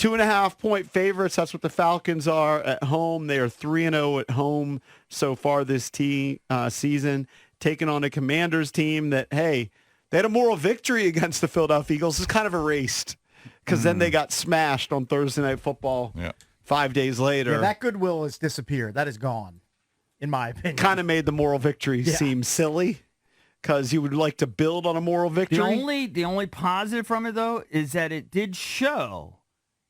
2.5-point favorites. That's what the Falcons are at home. They are 3-0 at home so far this season, taking on a Commanders team that, hey, they had a moral victory against the Philadelphia Eagles. It's kind of erased because then they got smashed on Thursday Night Football 5 days later. Yeah, that goodwill has disappeared. That is gone, in my opinion. Kind of made the moral victory seem silly because you would like to build on a moral victory. The only positive from it, though, is that it did show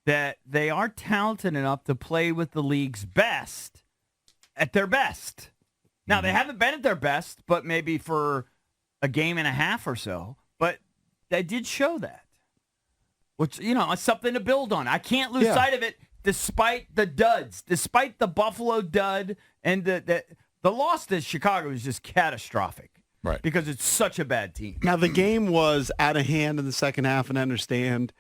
that they are talented enough to play with the league's best at their best. Now, they haven't been at their best, but maybe for a game and a half or so. But they did show that, which, is something to build on. I can't lose sight of it despite the duds, despite the Buffalo dud. And the loss to Chicago was just catastrophic. Right. Because it's such a bad team. Now, the game was out of hand in the second half, and I understand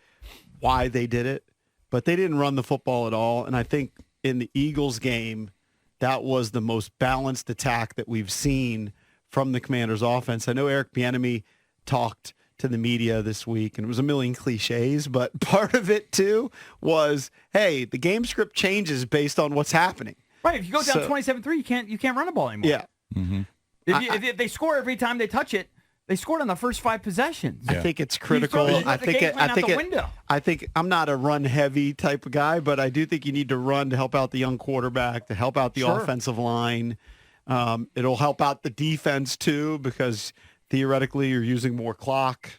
why they did it. But they didn't run the football at all. And I think in the Eagles game, that was the most balanced attack that we've seen from the Commanders' offense. I know Eric Bieniemy talked to the media this week, and it was a million cliches, but part of it, too, was, hey, the game script changes based on what's happening. Right. If you go down 27-3, you can't run the ball anymore. Yeah. Mm-hmm. If they score every time they touch it, they scored on the first 5 possessions. I think it's critical. I think I'm not a run heavy type of guy, but I do think you need to run to help out the young quarterback, to help out the offensive line. It'll help out the defense too, because theoretically you're using more clock.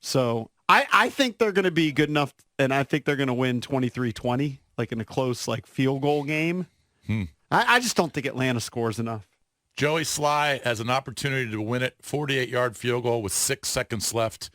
So I think they're going to be good enough, and I think they're going to win 23-20, like in a close field goal game. I just don't think Atlanta scores enough. Joey Sly has an opportunity to win it, 48-yard field goal with 6 seconds left.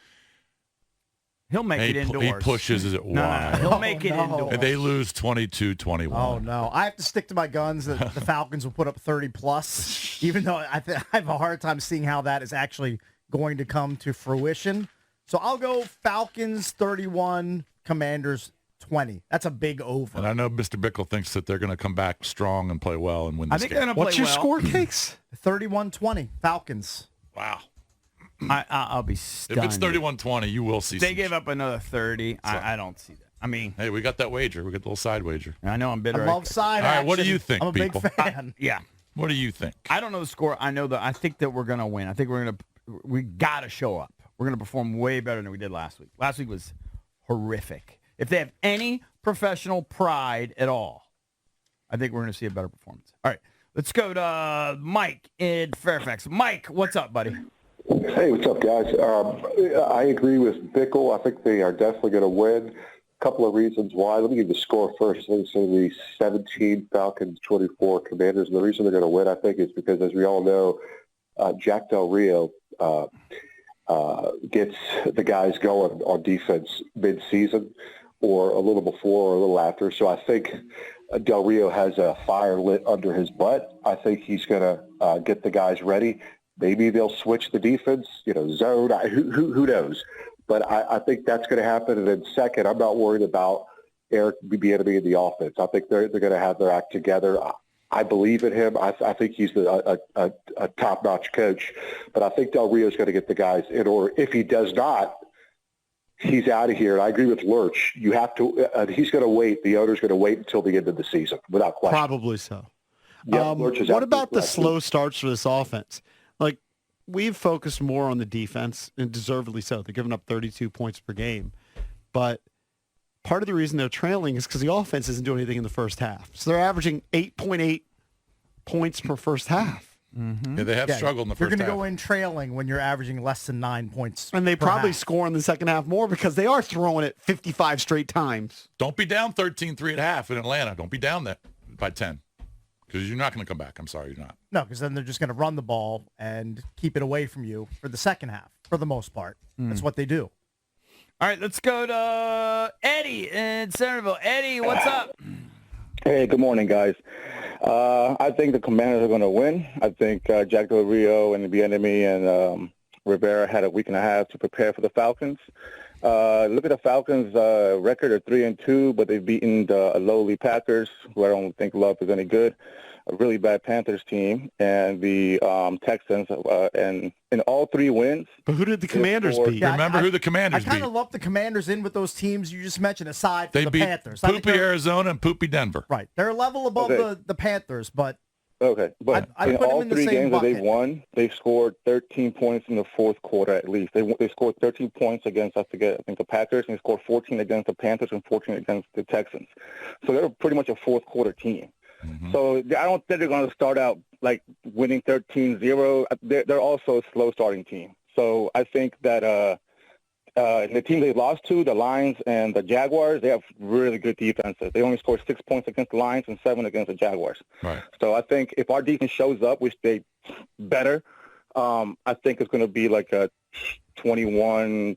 He'll make it indoors. He pushes it wide. No. He'll make it indoors. And they lose 22-21. Oh, no. I have to stick to my guns that the Falcons will put up 30-plus, even though I have a hard time seeing how that is actually going to come to fruition. So I'll go Falcons 31, Commanders 20. That's a big over. And I know Mr. Bickle thinks that they're going to come back strong and play well and win this game. What's your score, Cakes? 31-20, Falcons. Wow. I'll be stunned. If it's 31-20, you will see. They gave up another 30. I don't see that. I mean, hey, we got that wager. We got the little side wager. I know I'm bitter. I love side All action. right, what do you think, I'm a people? big fan. Yeah. What do you think? I don't know the score. I know that. I think that we're going to win. I think we got to show up. We're going to perform way better than we did last week. Last week was horrific. If they have any professional pride at all, I think we're going to see a better performance. All right, let's go to Mike in Fairfax. Mike, what's up, buddy? Hey, what's up, guys? I agree with Bickle. I think they are definitely going to win. A couple of reasons why. Let me give you the score first. I think it's going to be 17 Falcons, 24 Commanders. And the reason they're going to win, I think, is because, as we all know, Jack Del Rio gets the guys going on defense mid-season or a little before or a little after. So I think Del Rio has a fire lit under his butt. I think he's going to get the guys ready. Maybe they'll switch the defense, zone. Who knows? But I think that's going to happen. And then second, I'm not worried about Eric Bieniemy in the offense. I think they're going to have their act together. I believe in him. I think he's a top-notch coach. But I think Del Rio's going to get the guys in order. If he does not, he's out of here. And I agree with Lurch. You have to. He's going to wait. The owner's going to wait until the end of the season, without question. Probably so. Yeah, what about the slow starts for this offense? We've focused more on the defense, and deservedly so. They're giving up 32 points per game. But part of the reason they're trailing is because the offense isn't doing anything in the first half. So they're averaging 8.8 points per first half. Mm-hmm. Yeah, they have struggled in the first half. You're going to go in trailing when you're averaging less than 9 points. And they probably score in the second half more because they are throwing it 55 straight times. Don't be down 13-3 at half in Atlanta. Don't be down that by 10. Because you're not going to come back. I'm sorry, you're not. No, because then they're just going to run the ball and keep it away from you for the second half, for the most part. That's what they do. All right, let's go to Eddie in Centerville. Eddie, what's up? Hey, good morning, guys. I think the Commanders are going to win. I think Jack Del Rio and Bieniemy and Rivera had a week and a half to prepare for the Falcons. Look at the Falcons' record of 3-2, but they've beaten the lowly Packers, who I don't think Love is any good. A really bad Panthers team, and the Texans, and in all 3 wins. But who did the Commanders beat? Yeah, Remember who the Commanders beat? I kind of lump the Commanders in with those teams you just mentioned, aside from the Panthers. They beat Poopy Arizona and Poopy Denver. Right. They're a level above the Panthers, but okay. But I'd in put all them in the 3 same games bucket. that they've won, they've scored 13 points in the fourth quarter at least. They scored 13 points against, I think the Packers, and they scored 14 against the Panthers and 14 against the Texans. So they're pretty much a fourth quarter team. Mm-hmm. So I don't think they're going to start out like winning 13-0. They're also a slow starting team. So I think that the team they lost to, the Lions and the Jaguars, they have really good defenses. They only scored 6 points against the Lions and 7 against the Jaguars. Right. So I think if our defense shows up, which they better, I think it's going to be like a 21-10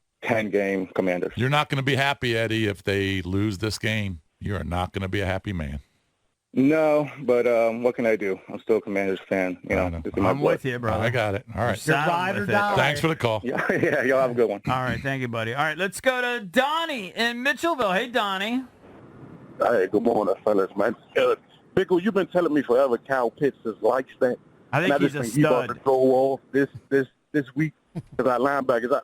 game Commanders. You're not going to be happy, Eddie, if they lose this game. You are not going to be a happy man. No, but what can I do? I'm still a Commanders fan. I'm with you, brother. I got it. All right. You're ride or die. Thanks for the call. Yeah, y'all have a good one. All right, thank you, buddy. All right, let's go to Donnie in Mitchellville. Hey, Donnie. Hey, good morning, fellas, man. Pickle, you've been telling me forever Kyle Pitts is like that. I think he's a He's about to stud. go off this week because our linebackers.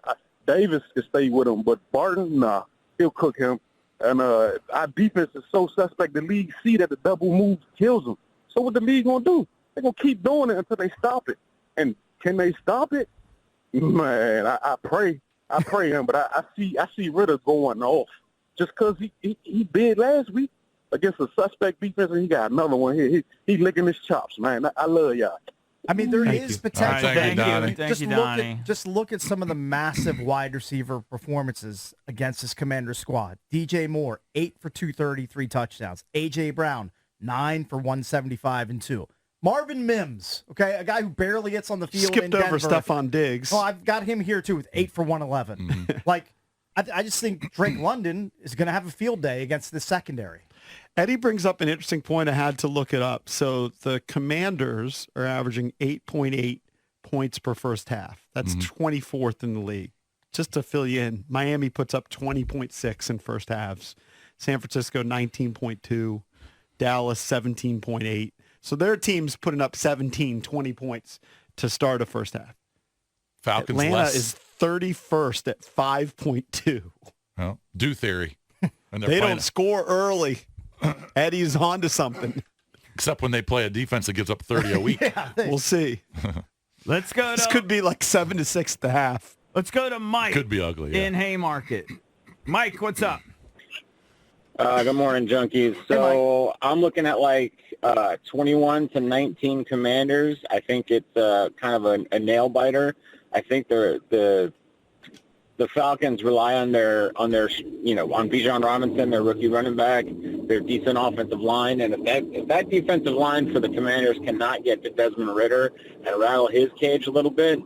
Davis can stay with him, but Barton, nah, he'll cook him. And our defense is so suspect. The league see that the double move kills them. So what the league gonna do? They're gonna keep doing it until they stop it. And can they stop it? Man, I pray him, but I see Ritter going off just because he did last week against a suspect defense, and he got another one here. He licking his chops, man. I love y'all. I mean, there is potential. All right, thank you, Donnie. Thank you, Donnie. Just look at some of the massive wide receiver performances against this Commander squad. DJ Moore, 8 for 230, 3 touchdowns. A.J. Brown, 9 for 175 and 2. Marvin Mims, okay, a guy who barely gets on the field Skipped in Denver. over Stephon Diggs. Oh, I've got him here, too, with 8 for 111. Mm-hmm. Like, I just think Drake London is going to have a field day against this secondary. Eddie brings up an interesting point. I had to look it up. So the Commanders are averaging 8.8 points per first half. That's 24th in the league. Just to fill you in, Miami puts up 20.6 in first halves. San Francisco, 19.2. Dallas, 17.8. So their team's putting up 17, 20 points to start a first half. Falcons Atlanta less. is 31st at 5.2. Well, do theory. And They don't score early. Eddie's on to something. Except when they play a defense that gives up 30 a week. We'll see. Let's go to This could be like 7-6 at the half. Let's go to Mike. Could be ugly. Yeah. In Haymarket. Mike, what's up? Good morning, Junkies. So I'm looking at like 21-19 Commanders. I think it's kind of a nail biter. I think the Falcons rely on their on Bijan Robinson, their rookie running back, their decent offensive line, and if that defensive line for the Commanders cannot get to Desmond Ritter and rattle his cage a little bit,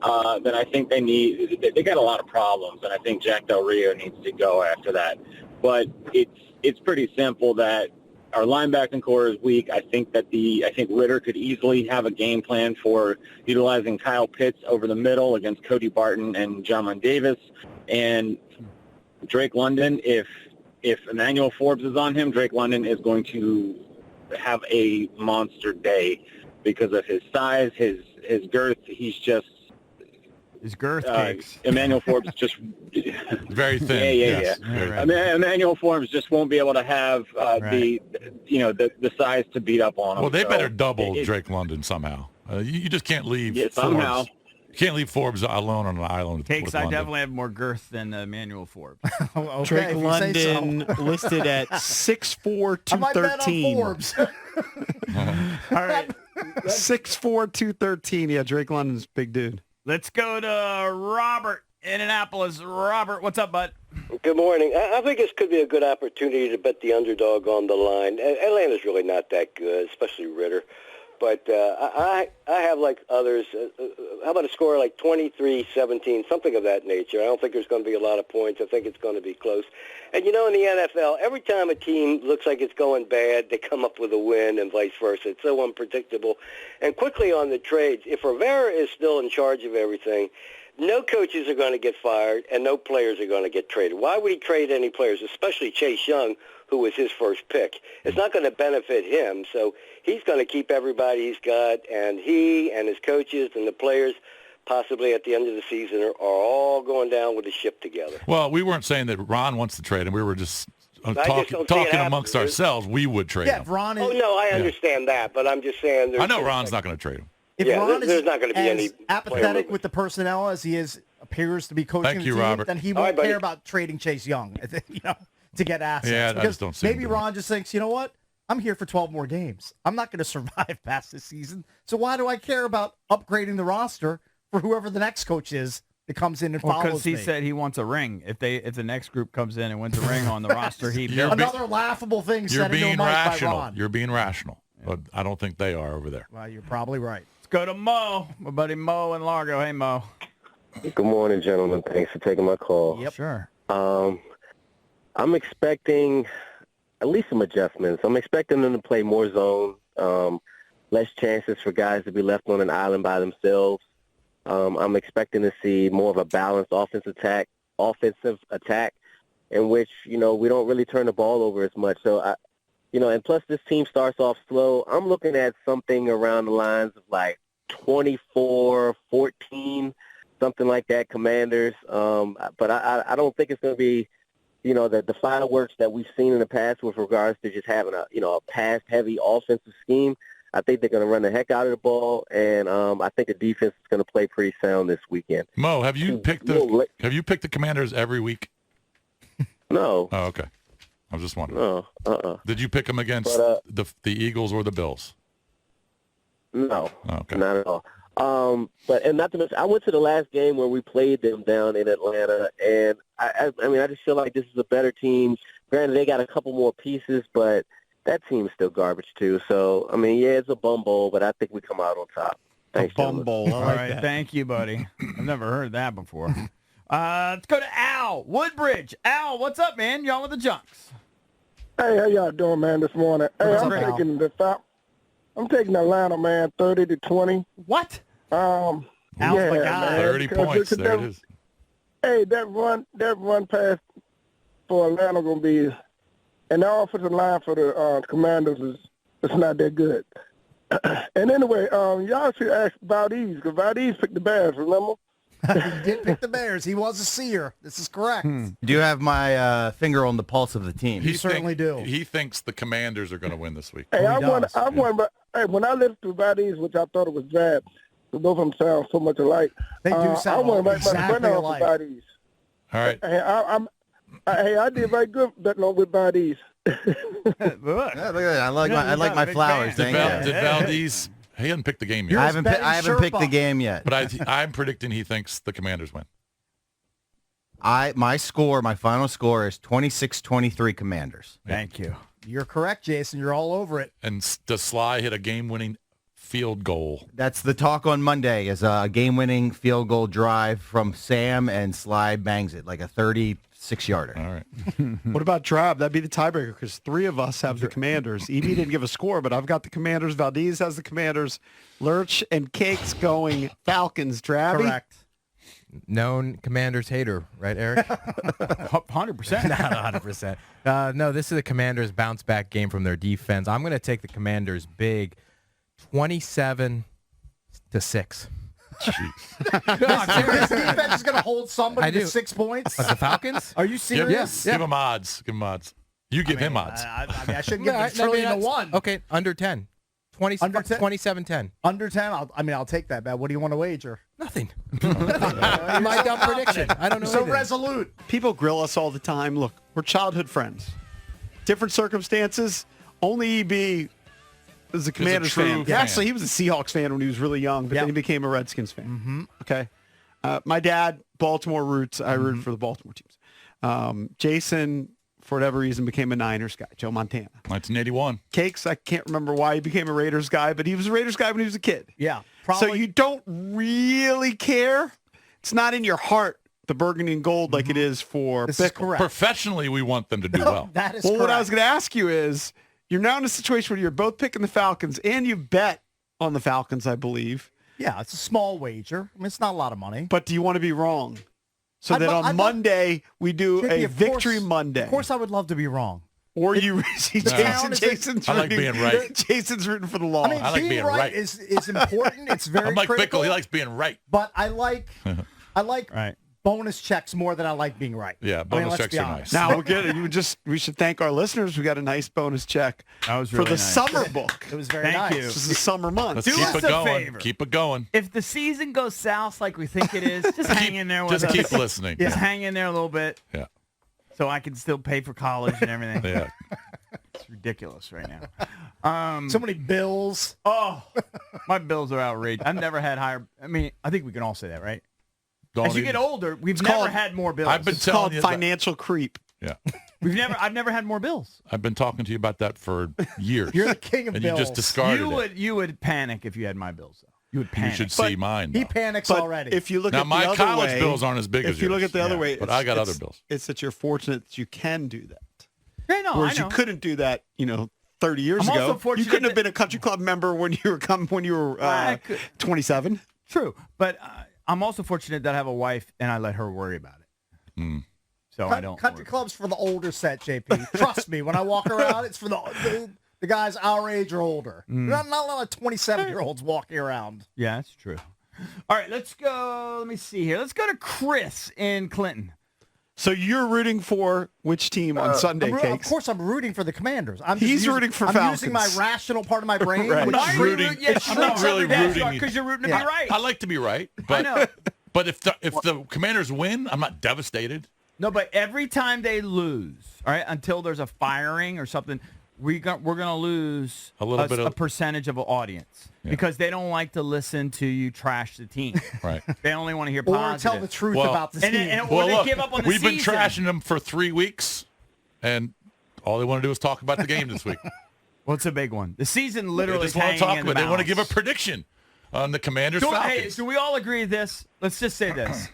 then I think they got a lot of problems, and I think Jack Del Rio needs to go after that. But it's pretty simple that our linebacking core is weak. I think Ritter could easily have a game plan for utilizing Kyle Pitts over the middle against Cody Barton and Jamin Davis. And Drake London, if Emmanuel Forbes is on him, Drake London is going to have a monster day because of his size, his girth. He's just His girth cakes. Emmanuel Forbes just very thin. Yeah. Right. Emmanuel Forbes just won't be able to have the size to beat up on him. Well, they better double Drake London somehow. You just can't leave somehow. Forbes. You can't leave Forbes alone on an island. Cakes, with I London. definitely have more girth than Emmanuel Forbes. Okay, Drake if you say so. London listed at 6'4", I might bet on 213. Forbes. All right. 6'4", 213. Yeah, Drake London's a big dude. Let's go to Robert in Annapolis. Robert, what's up, bud? Good morning. I think this could be a good opportunity to bet the underdog on the line. Atlanta's really not that good, especially Ritter. But I have, like others, how about a score like 23-17, something of that nature. I don't think there's going to be a lot of points. I think it's going to be close. And, in the NFL, every time a team looks like it's going bad, they come up with a win and vice versa. It's so unpredictable. And quickly on the trades, if Rivera is still in charge of everything, no coaches are going to get fired and no players are going to get traded. Why would he trade any players, especially Chase Young, who was his first pick? It's not going to benefit him, so he's going to keep everybody he's got, and he and his coaches and the players possibly at the end of the season are all going down with the ship together. Well, we weren't saying that Ron wants to trade him. We were just talking amongst ourselves. We would trade him. Ron is, I understand that, but I'm just saying. I know Ron's not going to trade him. If Ron there's not going to be any apathetic with the personnel as he appears to be coaching the team, Robert. then he won't care about trading Chase Young, to get assets. Yeah, I just don't see maybe Ron just thinks, you know what? I'm here for 12 more games. I'm not going to survive past this season, so why do I care about upgrading the roster for whoever the next coach is that comes in and follows me? Because he said he wants a ring. If the next group comes in and wins a ring on the roster, another laughable thing said into a mic by Ron. You're being rational, but I don't think they are over there. Well, you're probably right. Let's go to Mo, my buddy Mo in Largo. Hey, Mo. Good morning, gentlemen. Thanks for taking my call. Yep. Sure. I'm expecting at least some adjustments. I'm expecting them to play more zone, less chances for guys to be left on an island by themselves. I'm expecting to see more of a balanced offensive attack in which, we don't really turn the ball over as much. So, and plus this team starts off slow. I'm looking at something around the lines of like 24-14, something like that, Commanders. But I don't think it's going to be, the fireworks that we've seen in the past with regards to just having a pass-heavy offensive scheme. I think they're going to run the heck out of the ball, and I think the defense is going to play pretty sound this weekend. Mo, have you picked the Commanders every week? No. Oh, okay. I was just wondering. No. Did you pick them against the Eagles or the Bills? No. Oh, okay. Not at all. But not to mention, I went to the last game where we played them down in Atlanta, and I just feel like this is a better team. Granted, they got a couple more pieces, but that team's still garbage too. So, it's a bum bowl, but I think we come out on top. Thanks, bum bowl. All right, thank you, buddy. I've never heard that before. Let's go to Al Woodbridge. Al, what's up, man? Y'all with the Junks? Hey, how y'all doing, man? This morning. Hey, I'm taking Atlanta, man, 30-20. What? Al's my guy. 30 points. There it is. Hey, that run pass for Atlanta gonna be, and the offensive line for the Commanders it's not that good. And anyway, y'all should ask Valdez, because Valdez picked the Bears, remember? He did pick the Bears. He was a seer. This is correct. Do you have my finger on the pulse of the team? You certainly do. He thinks the Commanders are going to win this week. Hey, when I listened to Valdez, which I thought it was bad, both of them sound so much alike. They do sound exactly alike. All right. Hey, I did very good betting on with Valdez. Look at that. I like my flowers. Did Valdez? He hasn't picked the game yet. I haven't picked the game yet. But I'm predicting he thinks the Commanders win. My final score is 26-23 Commanders. Thank you. You're correct, Jason. You're all over it. And does Sly hit a game-winning field goal? That's the talk on Monday, is a game-winning field goal drive from Sam, and Sly bangs it like a 36-yarder. All right. What about Trav? That'd be the tiebreaker because three of us have the Commanders. Evie didn't give a score, but I've got the Commanders. Valdez has the Commanders. Lurch and Cakes going Falcons. Travie? Correct. Known Commanders hater, right, Eric? 100%. Not 100%. No, this is the Commanders bounce back game from their defense. I'm going to take the Commanders big, 27-6. Jeez. This defense is going to hold somebody to 6 points? The Falcons? Are you serious? Give him odds. Give him odds. You give him odds. I shouldn't give him a trillion to one. Okay, under 10. 27-10. Under 10? I'll take that bet. What do you want to wager? Nothing. My dumb prediction. I don't know. So resolute. People grill us all the time. Look, we're childhood friends. Different circumstances. Only EB is a Commanders fan. fan. Actually, he was a Seahawks fan when he was really young, but then he became a Redskins fan. Mm-hmm. Okay. My dad, Baltimore roots. I rooted for the Baltimore teams. Jason, for whatever reason, became a Niners guy. Joe Montana. 1981. Cakes, I can't remember why he became a Raiders guy, but he was a Raiders guy when he was a kid. Yeah. So you don't really care. It's not in your heart, the burgundy and gold, like it is for This is correct. Professionally, we want them to do well. That is Well, correct. what I was going to ask you is, you're now in a situation where you're both picking the Falcons, and you bet on the Falcons, I believe. Yeah, it's a small wager. I mean, it's not a lot of money. But do you want to be wrong? So that on Monday, we do JP, a Victory Monday. Of course, I would love to be wrong. Or you see Jason's I like rooting, being right. Jason's rooting for the law. I mean, like being being right right. is important. It's very I'm like critical. Bickle. He likes being right. But I like Right. bonus checks more than I like being right. Yeah, bonus let's checks be are honest. nice. Now we'll get. We should thank our listeners. We got a nice bonus check That was for really the nice. summer book. It was very Thank nice. you. This is the summer month. Let's Do keep us it a going. favor. Keep it going. If the season goes south like we think it is, just hang in there with Just us. keep listening. Just hang in there a little bit Yeah. so I can still pay for college and everything. Yeah. It's ridiculous right now. So many bills. Oh, my bills are outrageous. I've never had higher. I mean, I think we can all say that, right? Don't As you even- get older, we've It's never called- had more bills. I've been It's telling called you that- financial creep. Yeah. I've never had more bills. I've been talking to you about that for years. You're the king of and bills. you just discarded You would panic if you had my bills, though. You would it. panic. You should see mine. He though. panics But already. if you look Now, at my the other college way, bills aren't as big as if you look yours. at the other Yeah. way, But I got other bills. It's that you're fortunate that you can do that. Yeah, no, Whereas I know. you couldn't do that, 30 years I'm also ago. fortunate You couldn't have that- been a country club member when you were I could- 27. True, but I'm also fortunate that I have a wife and I let her worry about it. So I don't. Country worry. club's for the older set, JP. Trust me, when I walk around, it's for the guys our age or older. Not a lot of 27-year-olds walking around. Yeah, that's true. All right, let's go. Let me see here. Let's go to Chris in Clinton. So you're rooting for which team on Sunday, Of Cakes? course, I'm rooting for the Commanders. He's rooting for I'm Falcons. using my rational part of my brain. Right. Which Why is are you rooting- rooting? Yeah, I'm not really rooting. because you're rooting to Yeah. be right. I like to be right, I but know. but if the Commanders win, I'm not devastated. No, but every time they lose, all right, until there's a firing or something, we're going to lose A little bit of- a percentage of an audience because they don't like to listen to you trash the team. Right. They only want to hear or positive. tell the truth Well, about the and team. then- Or Well, they look, give up on the we've been season. trashing them for 3 weeks, and all they want to do is talk about the game this week. What's a big one? The season They literally just want to hanging talk in the about. They want to give a balance. prediction on the Commanders Do, Falcons. hey, do we all agree this? Let's just say this.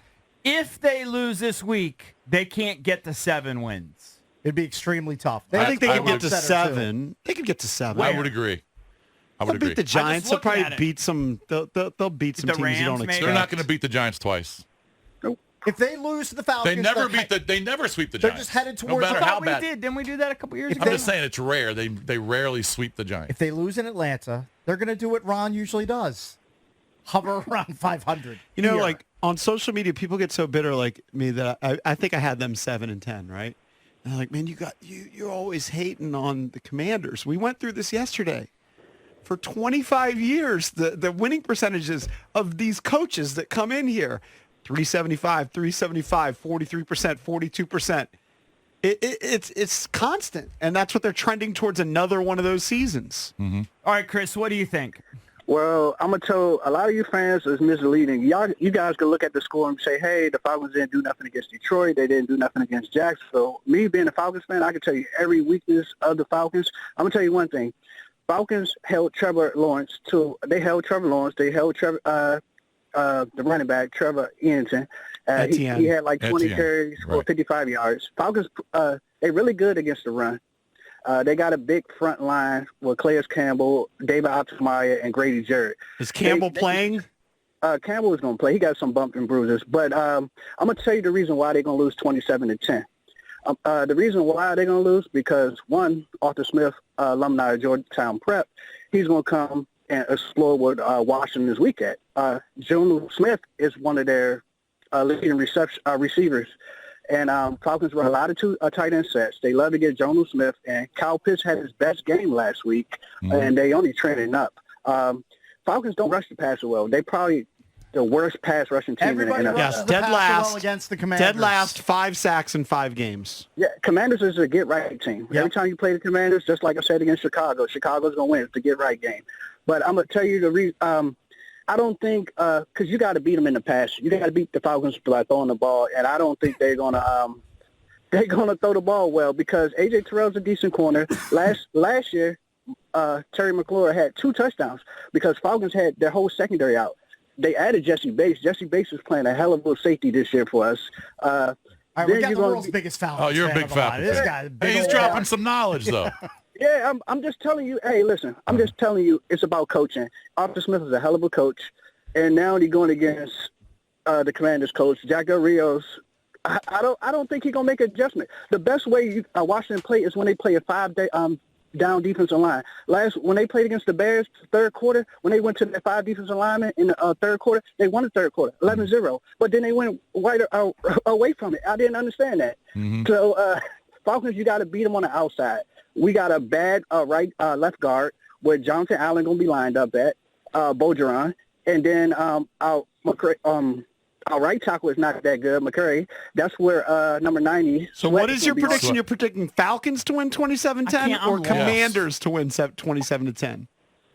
If they lose this week, they can't get to 7 wins. It'd be extremely tough. I think they I can get to upset her, too. 7. They can get to 7. I would agree. I They'll would beat agree. the Giants. They'll looking probably at it. beat some. They'll beat some The teams you Rams, don't maybe? expect. They're not going to beat the Giants twice. If they lose to the Falcons, They never they're They never sweep the they're Giants. just headed no towards matter the- how We bad. did. Didn't we do that a couple years If ago? I'm just saying it's rare. They rarely sweep the Giants. If they lose in Atlanta, they're going to do what Ron usually does. Hover around 500. You know, Here. like on social media, people get so bitter like me that I think I had them 7-10, right? And they're like, man, you're always hating on the Commanders. We went through this yesterday. For 25 years, the winning percentages of these coaches that come in here, 375, 375, 43%, 42%. It's constant, and that's what they're trending towards, another one of those seasons. All right, Chris, what do you think? Well, I'm gonna tell a lot of you fans is misleading. You guys can look at the score and say, "Hey, the Falcons didn't do nothing against Detroit. They didn't do nothing against Jacksonville." Me being a Falcons fan, I can tell you every weakness of the Falcons. I'm gonna tell you one thing: Falcons held Trevor Lawrence. They held the running back Trevor Etienne. He had like 20 Etienne. carries, scored Right. 55 yards. Falcons, they're really good against the run. They got a big front line with Calais Campbell, David Ottemeyer, and Grady Jarrett. Is Campbell playing? Campbell is going to play. He got some bumps and bruises. But I'm going to tell you the reason why they're going to lose 27-10. The reason why they're going to lose because, one, Arthur Smith, alumni of Georgetown Prep, he's going to come and explore what Washington is weak at. Jonah Smith is one of their leading receivers. And Falcons run a lot of tight end sets. They love to get Jonah Smith. And Kyle Pitts had his best game last week, and they only trending up. Falcons don't rush the passer well. They probably the worst pass rushing team Everybody in the NFL. rushes Yes, the dead passer last. well against the Commanders. Dead last, 5 sacks in 5 games. Yeah, Commanders is a get-right team. Yep. Every time you play the Commanders, just like I said against Chicago's going to win. It's a get-right game. But I'm going to tell you the reason. I don't think because you got to beat them in the pass. You got to beat the Falcons by throwing the ball, and I don't think they're going to throw the ball well because A.J. Terrell's a decent corner. Last year, Terry McLaurin had 2 touchdowns because Falcons had their whole secondary out. They added Jesse Bates. Jesse Bates is playing a hell of a safety this year for us. All right, we then got you're the gonna world's biggest Falcons Oh, you're a fan big on the line. Falcons This fan. guy, big Hey, he's old dropping Falcon. some knowledge, though. Yeah, I'm just telling you. Hey, listen, I'm just telling you it's about coaching. Arthur Smith is a hell of a coach. and now he's going against the Commanders coach, Jack Del Rio's. I don't think he's gonna make an adjustment. The best way Washington play is when they play a 5-day down defensive line. When they played against the Bears, third quarter, when they went to the 5 defensive linemen in the third quarter, they won the third quarter, 11-0. But then they went away from it. I didn't understand that. Mm-hmm. So Falcons, you got to beat them on the outside. We got a bad left guard where Jonathan Allen gonna be lined up at Bogeron, and then our right tackle is not that good, McCurry. That's where number 90. So what is your prediction? You're predicting Falcons to win 27-10 or Commanders to win 27-10?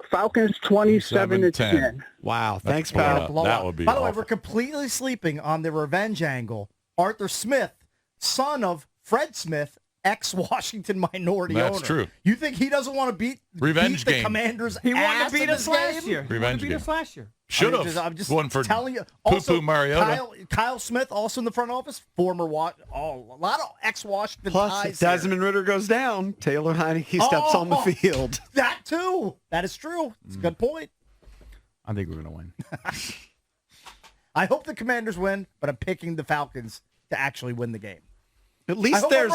Falcons 27-10. Wow. Thanks, pal. That would be By the way, we're completely sleeping on the revenge angle. Arthur Smith, son of Fred Smith, ex-Washington minority owner. That's true. You think he doesn't want to beat the Commanders' He wanted ass to beat us last year. Revenge He wanted to beat us last year. Should have. I'm just one for telling you. Poo-Poo Mariota. Kyle Smith, also in the front office, a lot of ex-Washington ties. Plus, Desmond Ridder goes down. Taylor Heineke steps on the field. That too. That is true. It's a good point. I think we're going to win. I hope the Commanders win, but I'm picking the Falcons to actually win the game. At least there's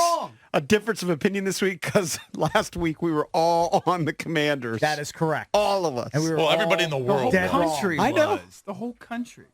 a difference of opinion this week because last week we were all on the Commanders. That is correct. All of us. And we were everybody in the world. The whole country I know. The whole country.